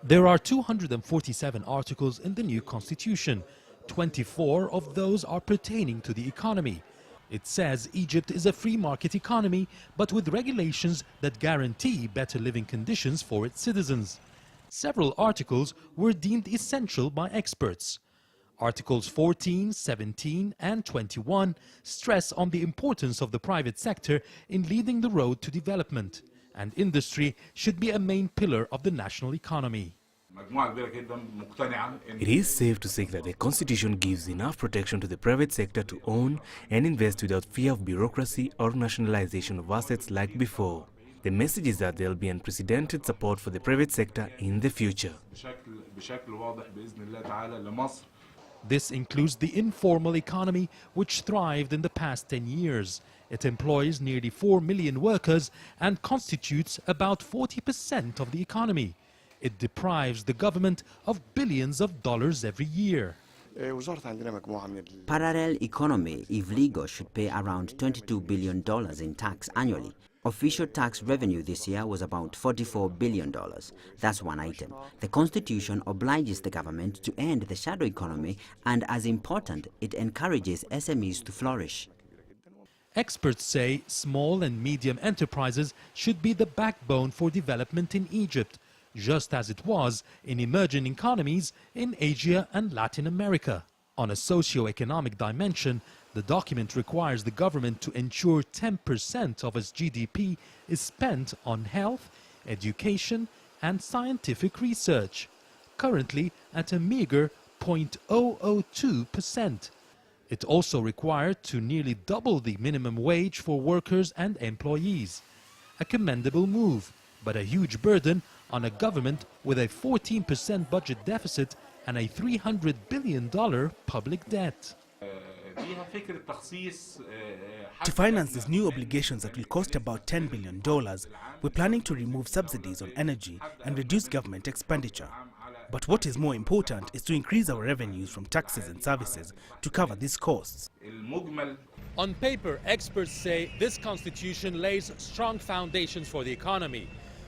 There are 247 articles in the new constitution. 24 of those are pertaining to the economy. It says Egypt is a free market economy, but with regulations that guarantee better living conditions for its citizens. Several articles were deemed essential by experts. Articles 14, 17 and 21 stress on the importance of the private sector in leading the road to development, and industry should be a main pillar of the national economy. It is safe to say that the constitution gives enough protection to the private sector to own and invest without fear of bureaucracy or nationalization of assets like before. The message is that there will be unprecedented support for the private sector in the future. This includes the informal economy, which thrived in the past 10 years. It employs nearly 4 million workers and constitutes about 40% of the economy. It deprives the government of billions of dollars every year. Parallel economy, if legal, should pay around $22 billion in tax annually. Official tax revenue this year was about $44 billion. That's one item. The constitution obliges the government to end the shadow economy, and as important, it encourages SMEs to flourish. Experts say small and medium enterprises should be the backbone for development in Egypt, just as it was in emerging economies in Asia and Latin America. On a socio-economic dimension, the document requires the government to ensure 10% of its GDP is spent on health, education and scientific research, currently at a meager 0.002%. It also required to nearly double the minimum wage for workers and employees. A commendable move, but a huge burden on a government with a 14% budget deficit and a $300 billion public debt. To finance these new obligations that will cost about $10 billion, we're planning to remove subsidies on energy and reduce government expenditure. But what is more important is to increase our revenues from taxes and services to cover these costs. On paper, experts say this constitution lays strong foundations for the economy.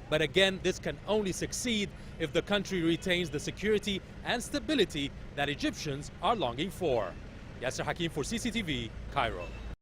But again, this can only succeed if the country retains the security and stability that Egyptians are longing for. Yasser Hakim for CCTV, Cairo.